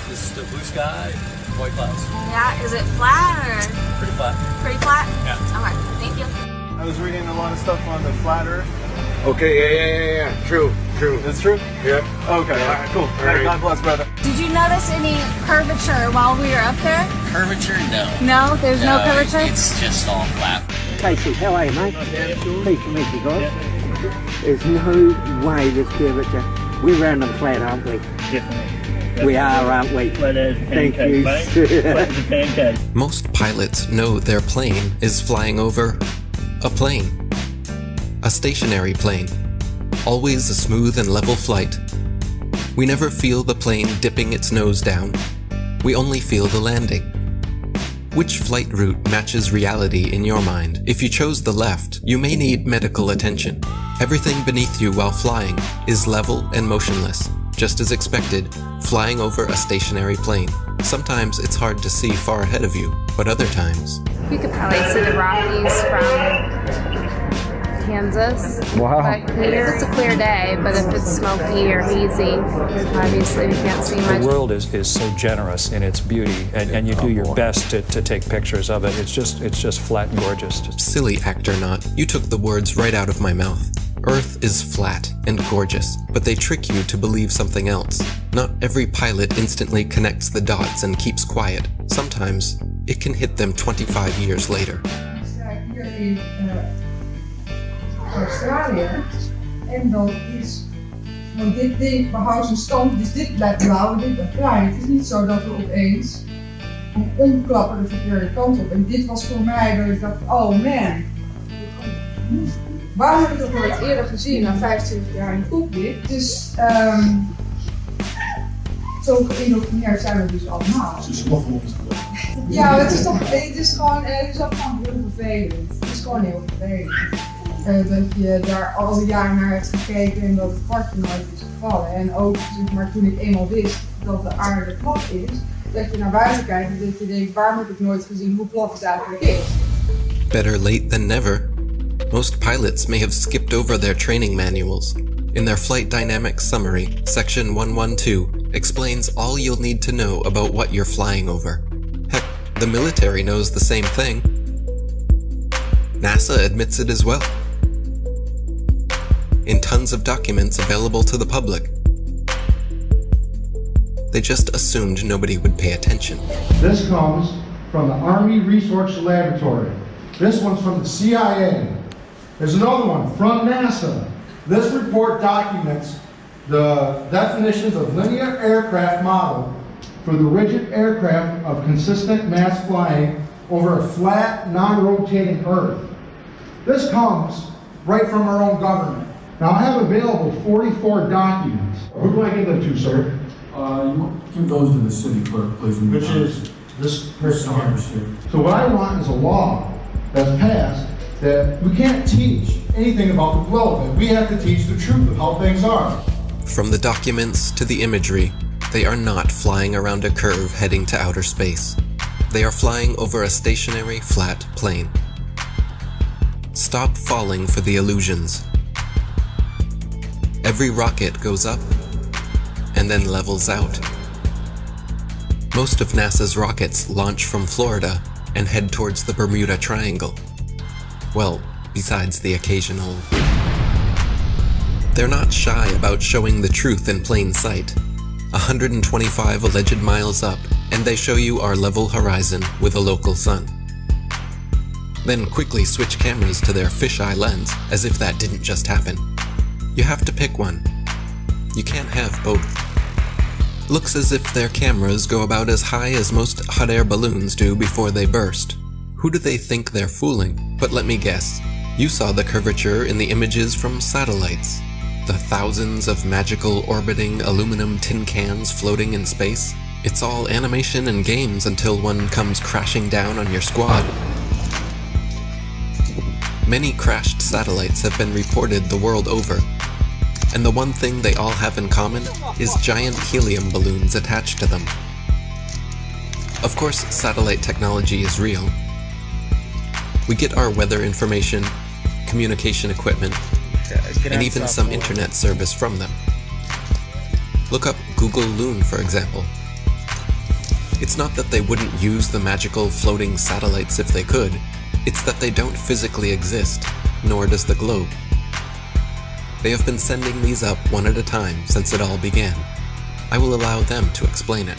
S22: Just the blue sky, white clouds.
S21: Yeah, is it flat or?
S22: Pretty flat.
S21: Pretty flat?
S22: Yeah.
S21: Okay, thank you.
S24: I was reading a lot of stuff on the flat earth.
S26: Okay, yeah. True.
S24: It's true?
S26: Yep.
S24: Okay, all right, cool. All right, God bless, brother.
S21: Did you notice any curvature while we were up there?
S27: Curvature? No.
S21: No? There's no curvature?
S27: It's just all flat.
S28: Casey, how are you, mate? Pleased to meet you guys. There's no way there's curvature. We're round and flat, aren't we?
S22: Definitely.
S28: We are, aren't we?
S22: Flat as a
S28: Thank
S22: pancake,
S28: you.
S22: mate. Flat as a pancake.
S1: Most pilots know their plane is flying over a plane. A stationary plane. Always a smooth and level flight. We never feel the plane dipping its nose down. We only feel the landing. Which flight route matches reality in your mind? If you chose the left, you may need medical attention. Everything beneath you while flying is level and motionless, just as expected, flying over a stationary plane. Sometimes it's hard to see far ahead of you, but other times...
S19: You could probably see the Rockies from Kansas.
S28: Wow.
S19: But if it's a clear day, but if it's smoky or hazy, obviously we can't see much.
S29: The world is so generous in its beauty, and you do your best to take pictures of it. It's just flat and gorgeous.
S1: Silly actor not, you took the words right out of my mouth. Earth is flat and gorgeous, but they trick you to believe something else. Not every pilot instantly connects the dots and keeps quiet. Sometimes it can hit them 25 years later.
S30: Australië. En dan is, want dit ding behoudt zijn stand, dus dit blijft blauw en dit blijft bruin. Het is niet zo dat we opeens omklappen de verkeerde kant op. En dit was voor mij dat ik dacht, oh man, waar heb ik dat nooit eerder gezien na 25 jaar in de cockpit? Dus zo geïndoctrineerd zijn we dus allemaal. Ja, het is toch, het is ook gewoon heel vervelend. Het is gewoon heel vervelend. Dat je daar al die jaren naar hebt gekeken en dat het kwartje nooit is gevallen. En ook zeg maar, toen ik eenmaal wist dat de aarde plat is, dat je naar buiten kijkt en dat je denkt, waarom heb ik nooit gezien hoe plat het eigenlijk is?
S1: Better late than never. Most pilots may have skipped over their training manuals. In their Flight Dynamics Summary, Section 112 explains all you'll need to know about what you're flying over. Heck, the military knows the same thing. NASA admits it as well. In tons of documents available to the public. They just assumed nobody would pay attention.
S31: This comes from the Army Research Laboratory. This one's from the CIA. There's another one from NASA. This report documents the definitions of linear aircraft model for the rigid aircraft of consistent mass flying over a flat, non-rotating Earth. This comes right from our own government. Now I have available 44 documents. Who do I give them to, sir?
S32: You give those to the city clerk, please.
S31: Which is this person here. So what I want is a law that's passed that we can't teach anything about the flow of it. We have to teach the truth of how things are.
S1: From the documents to the imagery, they are not flying around a curve heading to outer space. They are flying over a stationary, flat plane. Stop falling for the illusions. Every rocket goes up and then levels out. Most of NASA's rockets launch from Florida and head towards the Bermuda Triangle. Well, besides the occasional. They're not shy about showing the truth in plain sight. 125 alleged miles up, and they show you our level horizon with a local sun. Then quickly switch cameras to their fisheye lens, as if that didn't just happen. You have to pick one. You can't have both. Looks as if their cameras go about as high as most hot air balloons do before they burst. Who do they think they're fooling? But let me guess. You saw the curvature in the images from satellites. The thousands of magical orbiting aluminum tin cans floating in space. It's all animation and games until one comes crashing down on your squad. Many crashed satellites have been reported the world over. And the one thing they all have in common is giant helium balloons attached to them. Of course, satellite technology is real. We get our weather information, communication equipment, and even some internet service from them. Look up Google Loon, for example. It's not that they wouldn't use the magical floating satellites if they could, it's that they don't physically exist, nor does the globe. They have been sending these up one at a time since it all began. I will allow them to explain it.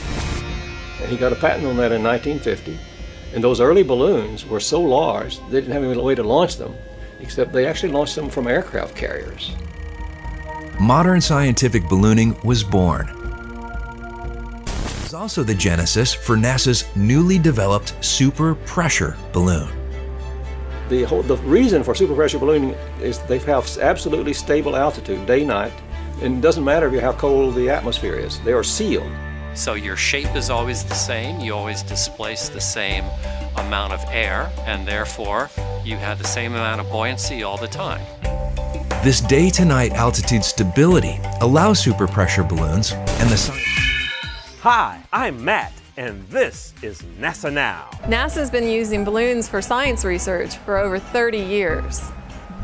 S29: He got a patent on that in 1950, and those early balloons were so large they didn't have any way to launch them, except they actually launched them from aircraft carriers.
S3: Modern scientific ballooning was born. It was also the genesis for NASA's newly developed super pressure balloon.
S29: The reason for superpressure ballooning is they have absolutely stable altitude, day, night, and it doesn't matter how cold the atmosphere is. They are sealed.
S5: So your shape is always the same, you always displace the same amount of air, and therefore you have the same amount of buoyancy all the time.
S3: This day-to-night altitude stability allows superpressure balloons and the sun.
S6: Hi, I'm Matt. And this is NASA Now.
S7: NASA's been using balloons for science research for over 30 years.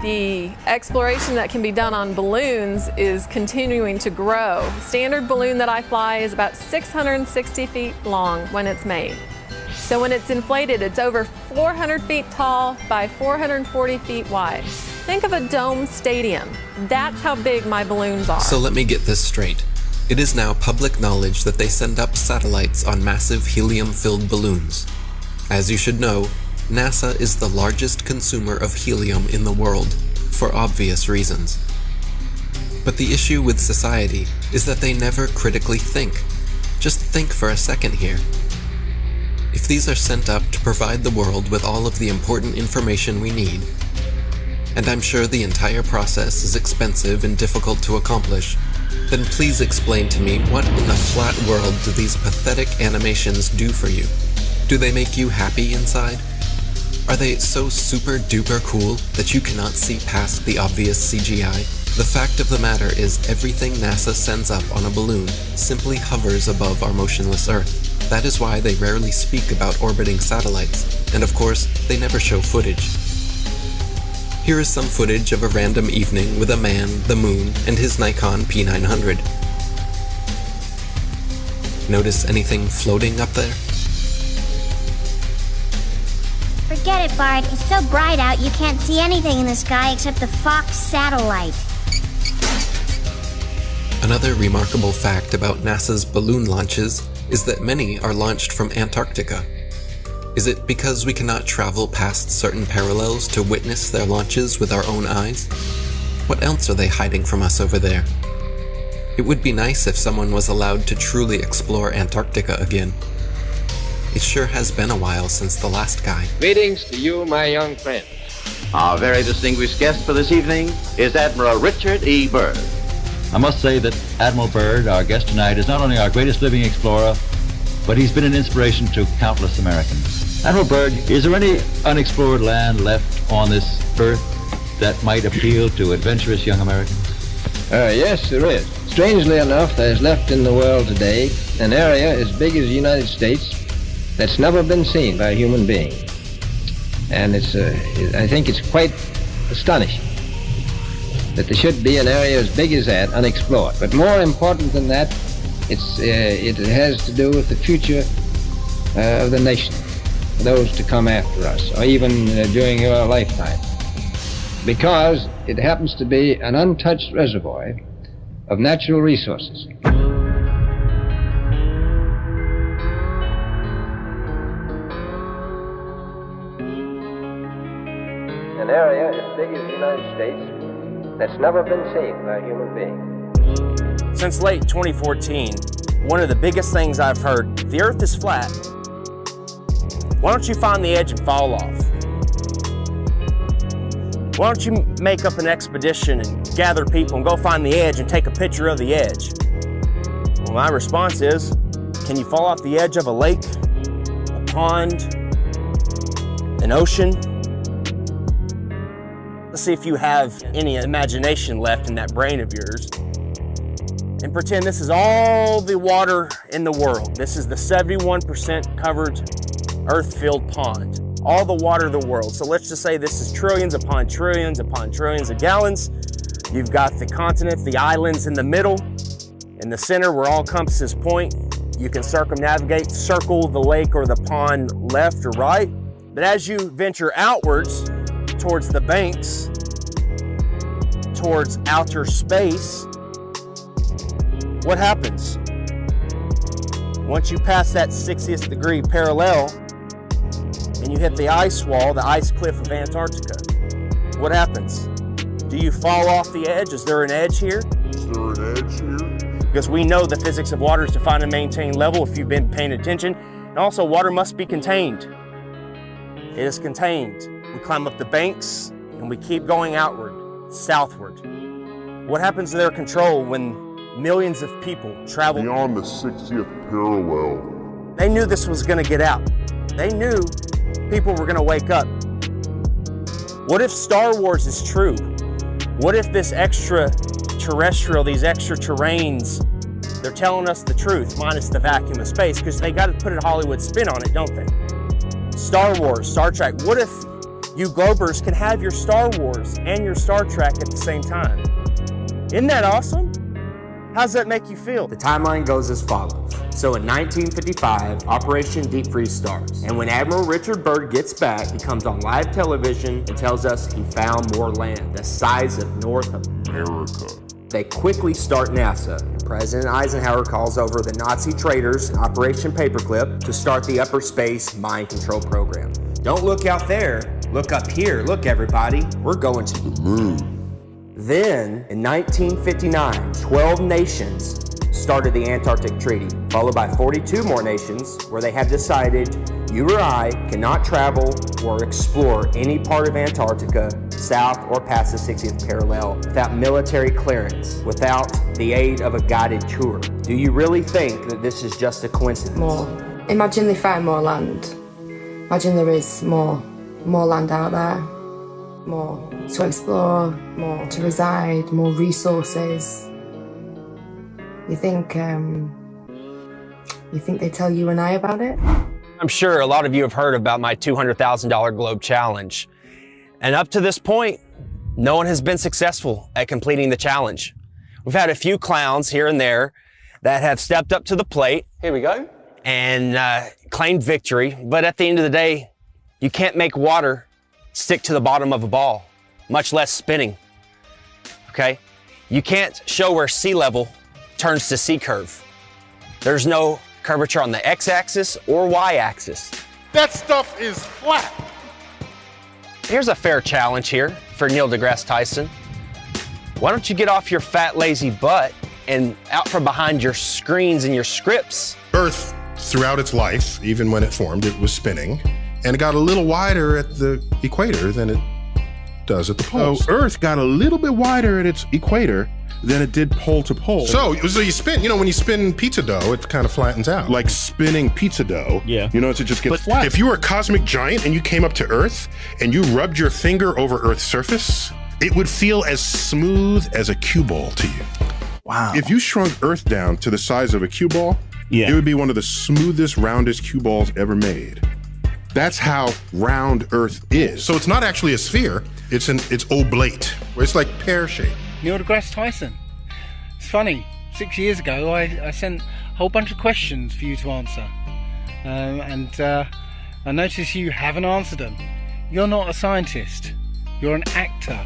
S7: The exploration that can be done on balloons is continuing to grow. The standard balloon that I fly is about 660 feet long when it's made. So when it's inflated, it's over 400 feet tall by 440 feet wide. Think of a dome stadium. That's how big my balloons are.
S1: So let me get this straight. It is now public knowledge that they send up satellites on massive helium-filled balloons. As you should know, NASA is the largest consumer of helium in the world, for obvious reasons. But the issue with society is that they never critically think. Just think for a second here. If these are sent up to provide the world with all of the important information we need, and I'm sure the entire process is expensive and difficult to accomplish, then please explain to me what in the flat world do these pathetic animations do for you? Do they make you happy inside? Are they so super duper cool that you cannot see past the obvious CGI? The fact of the matter is everything NASA sends up on a balloon simply hovers above our motionless Earth. That is why they rarely speak about orbiting satellites, and of course, they never show footage. Here is some footage of a random evening with a man, the moon, and his Nikon P900. Notice anything floating up there?
S8: Forget it, Bart. It's so bright out you can't see anything in the sky except the Fox satellite.
S1: Another remarkable fact about NASA's balloon launches is that many are launched from Antarctica. Is it because we cannot travel past certain parallels to witness their launches with our own eyes? What else are they hiding from us over there? It would be nice if someone was allowed to truly explore Antarctica again. It sure has been a while since the last guy.
S9: Greetings to you, my young friend.
S11: Our very distinguished guest for this evening is Admiral Richard E. Byrd.
S12: I must say that Admiral Byrd, our guest tonight, is not only our greatest living explorer, but he's been an inspiration to countless Americans. Admiral Byrd, is there any unexplored land left on this earth that might appeal to adventurous young Americans?
S9: Yes, there is. Strangely enough, there's left in the world today an area as big as the United States that's never been seen by a human being. And I think it's quite astonishing that there should be an area as big as that unexplored. But more important than that, it has to do with the future of the nation, those to come after us, or even during your lifetime. Because it happens to be an untouched reservoir of natural resources. An area as big as the United States that's never been seen by a human being.
S2: Since late 2014, one of the biggest things I've heard, the earth is flat. Why don't you find the edge and fall off? Why don't you make up an expedition and gather people and go find the edge and take a picture of the edge? Well, my response is, can you fall off the edge of a lake, a pond, an ocean? Let's see if you have any imagination left in that brain of yours. And pretend this is all the water in the world. This is the 71% covered earth-filled pond. All the water of the world. So let's just say this is trillions upon trillions upon trillions of gallons. You've got the continents, the islands in the middle, in the center where all compasses point. You can circumnavigate, circle the lake or the pond left or right. But as you venture outwards towards the banks, towards outer space, what happens? Once you pass that 60th degree parallel and you hit the ice wall, the ice cliff of Antarctica, what happens? Do you fall off the edge? Is there an edge here?
S4: Is there an edge here?
S2: Because we know the physics of water is to find and maintain level if you've been paying attention. And also water must be contained. It is contained. We climb up the banks and we keep going outward, southward. What happens to their control when millions of people travel
S4: beyond the 60th parallel?
S2: They knew this was going to get out. They knew people were going to wake up. What if Star Wars is true? What if this extraterrestrial, these extra terrains, they're telling us the truth, minus the vacuum of space, because they got to put a Hollywood spin on it, don't they? Star Wars, Star Trek. What if you Globers can have your Star Wars and your Star Trek at the same time? Isn't that awesome? How does that make you feel?
S10: The timeline goes as follows. So in 1955, Operation Deep Freeze starts. And when Admiral Richard Byrd gets back, he comes on live television and tells us he found more land, the size of North America. They quickly start NASA. And President Eisenhower calls over the Nazi traitors, Operation Paperclip, to start the upper space mind control program. Don't look out there, look up here. Look, everybody, we're going to the moon. Then, in 1959, 12 nations started the Antarctic Treaty, followed by 42 more nations where they have decided you or I cannot travel or explore any part of Antarctica south or past the 60th parallel without military clearance, without the aid of a guided tour. Do you really think that this is just a coincidence?
S19: More. Imagine they find more land. Imagine there is more land out there. More to explore, more to reside, more resources. You think they tell you and I about it?
S2: I'm sure a lot of you have heard about my $200,000 Globe Challenge. And up to this point, no one has been successful at completing the challenge. We've had a few clowns here and there that have stepped up to the plate. Here we go. And claimed victory. But at the end of the day, you can't make water stick to the bottom of a ball, much less spinning, okay? You can't show where sea level turns to sea curve. There's no curvature on the x-axis or y-axis.
S4: That stuff is flat.
S2: Here's a fair challenge here for Neil deGrasse Tyson. Why don't you get off your fat, lazy butt and out from behind your screens and your scripts?
S4: Earth, throughout its life, even when it formed, it was spinning. And it got a little wider at the equator than it does at the poles.
S13: So Earth got a little bit wider at its equator than it did pole to pole.
S4: So you spin, when you spin pizza dough, it kind of flattens out.
S13: Like spinning pizza dough.
S6: Yeah.
S13: You notice it just gets flat.
S4: If you were a cosmic giant and you came up to Earth and you rubbed your finger over Earth's surface, it would feel as smooth as a cue ball to you.
S13: Wow. If you shrunk Earth down to the size of a cue ball, it would be one of the smoothest, roundest cue balls ever made. That's how round Earth is.
S4: So it's not actually a sphere, it's oblate. It's like pear-shaped.
S14: Neil deGrasse Tyson. It's funny, 6 years ago I sent a whole bunch of questions for you to answer. And I notice you haven't answered them. You're not a scientist. You're an actor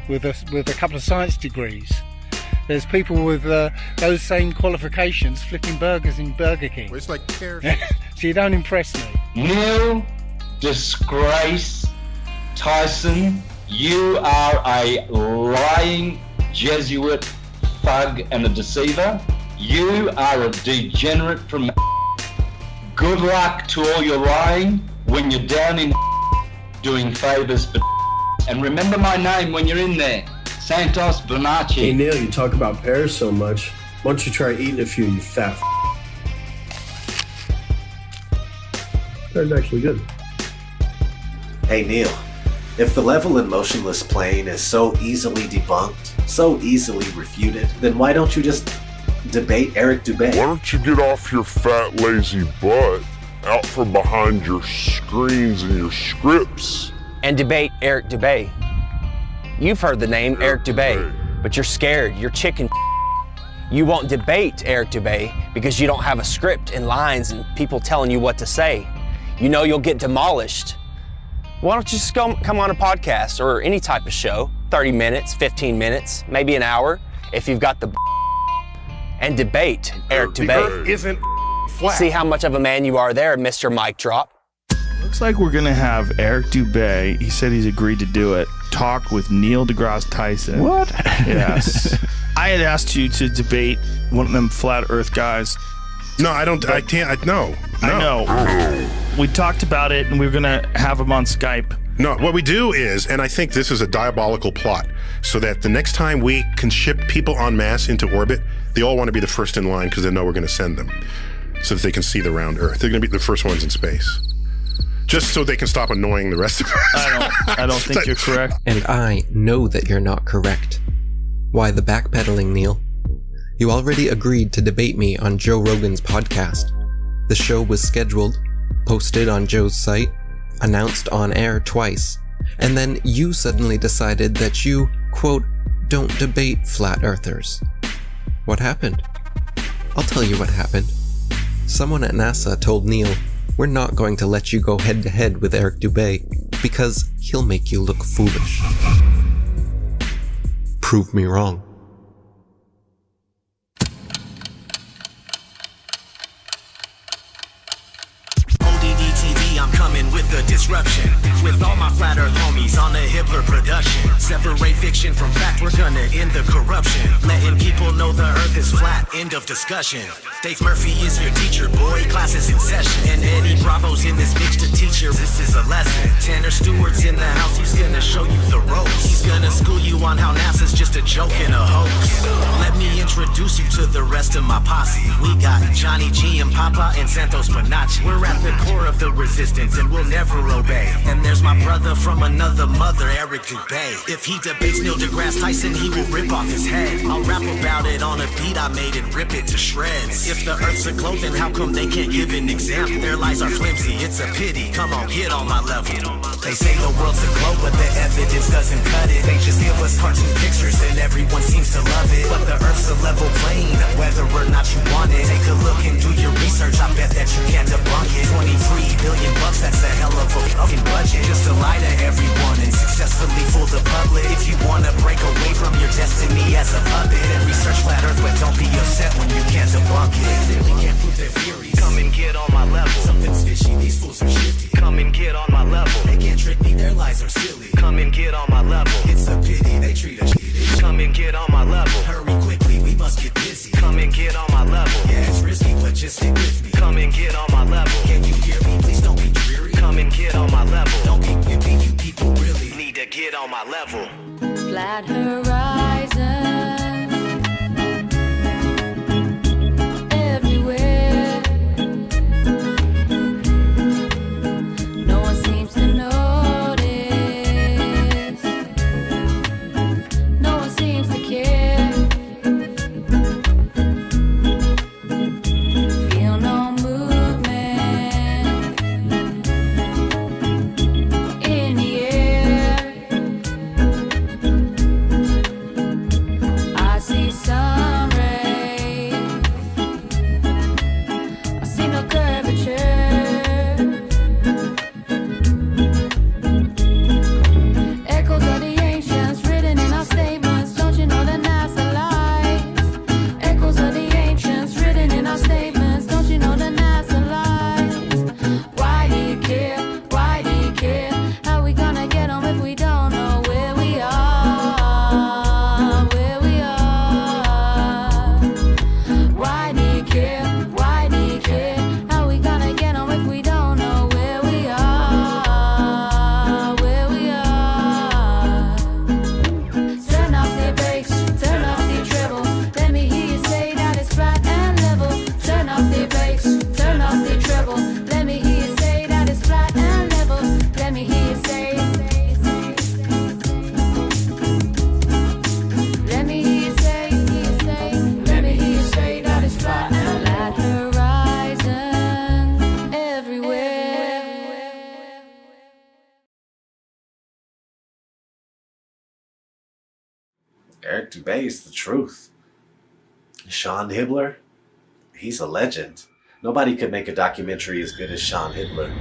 S14: with a couple of science degrees. There's people with those same qualifications flipping burgers in Burger King.
S4: It's like pear.
S14: So you don't impress me.
S15: Neil Disgrace Tyson, you are a lying Jesuit thug and a deceiver. You are a degenerate from Good luck to all your lying when you're down in doing favors for and remember my name when you're in there. Santos Bonacci.
S16: Hey Neil, you talk about pears so much. Why don't you try eating a few, you fat Pears actually good.
S17: Hey Neil, if the level and motionless plane is so easily debunked, so easily refuted, then why don't you just debate Eric Dubay?
S18: Why don't you get off your fat lazy butt out from behind your screens and your scripts
S2: and debate Eric Dubay? You've heard the name Eric Dubay, but you're scared. You're chicken. You won't debate Eric Dubay because you don't have a script and lines and people telling you what to say. You know you'll get demolished. Why don't you just come on a podcast or any type of show, 30 minutes, 15 minutes, maybe an hour, if you've got the and debate Eric Dubay.
S4: The Earth isn't flat.
S2: See how much of a man you are there, Mr. Mic Drop.
S20: Looks like we're gonna have Eric Dubay, he said he's agreed to do it, talk with Neil deGrasse Tyson. What? Yes. I had asked you to debate one of them flat earth guys.
S4: No, I can't, no.
S20: I know. We talked about it and we were gonna have him on Skype.
S4: No, what we do is, and I think this is a diabolical plot, so that the next time we can ship people en masse into orbit, they all want to be the first in line because they know we're going to send them, so that they can see the round Earth. They're going to be the first ones in space. Just so they can stop annoying the rest of us.
S20: I don't think you're correct.
S1: And I know that you're not correct. Why the backpedaling, Neil? You already agreed to debate me on Joe Rogan's podcast. The show was scheduled, posted on Joe's site, announced on air twice, and then you suddenly decided that you, quote, don't debate flat earthers. What happened? I'll tell you what happened. Someone at NASA told Neil, we're not going to let you go head to head with Eric Dubay because he'll make you look foolish. Prove me wrong.
S21: I'm coming with a disruption. With all my flat earth homies on the Hitler production. Separate fiction from fact, we're gonna end the corruption. Letting people know the earth is flat, end of discussion. Dave Murphy is your teacher, boy, class is in session. And Eddie Bravo's in this mix to teach you, this is a lesson. Tanner Stewart's in the house, he's gonna show you the ropes. He's gonna school you on how NASA's just a joke and a hoax. Let me introduce you to the rest of my posse. We got Johnny G and Papa and Santos Bonacci. We're at the core of the resistance and we'll never obey. And there's my brother from another mother, Eric Dubay. If he debates Neil deGrasse Tyson, he will rip off his head. I'll rap about it on a beat I made and rip it to shreds. If the earth's a globe, then how come they can't give an example? Their lies are flimsy, it's a pity. Come on, get on my level. They say the world's a globe, but the evidence doesn't cut it. They just give us cartoon pictures and everyone seems to love it. But the earth's a level plane, whether or not you want it. Take a look and do your research, I bet that you can't debunk it. 23 billion bucks, that's a hell of a fucking budget. Just to lie to everyone and successfully fool the public. If you wanna break away from your destiny as a puppet and research flat earth, but don't be upset when you can't debunk it. They clearly can't prove their theories. Come and get on my level. Something's fishy, these fools are shifty. Come and get on my level. They can't trick me, their lies are silly. Come and get on my level. It's a pity, they treat us shitty. Come and get on my level. Hurry quickly, we must get busy. Come and get on my level. Yeah, it's risky, but just stick with me. Come and get on my level. Can you hear me? Please don't be dreary. Come and get on my level. Don't be gimpy, you people really need to get on my level.
S5: Flat horizon everywhere. No one seems to notice. No one seems to care. Feel no movement in the air. I see sun rays. I see no curvature. Echoes of the ancients written in our statements. Don't you know that NASA lies? Echoes of the ancients written in our statements. Don't you know that NASA lies? Why do you care? Why do you care? How we gonna get home if we don't know where we are? Where we are? Why do you care? Why do you care? How we gonna get home if we don't know where we are? Where we are? Turn off the bass, turn off the treble. Let me hear you say that it's flat and level. Turn off the bass, turn off the treble. Let me hear you say that it's flat and level. Let me hear you say. Let me hear you say. Let me hear you say that it's flat and flat horizon everywhere.
S17: Eric Dubay is the truth. Sean Hibbler, he's a legend. Nobody could make a documentary as good as Sean Hibbler.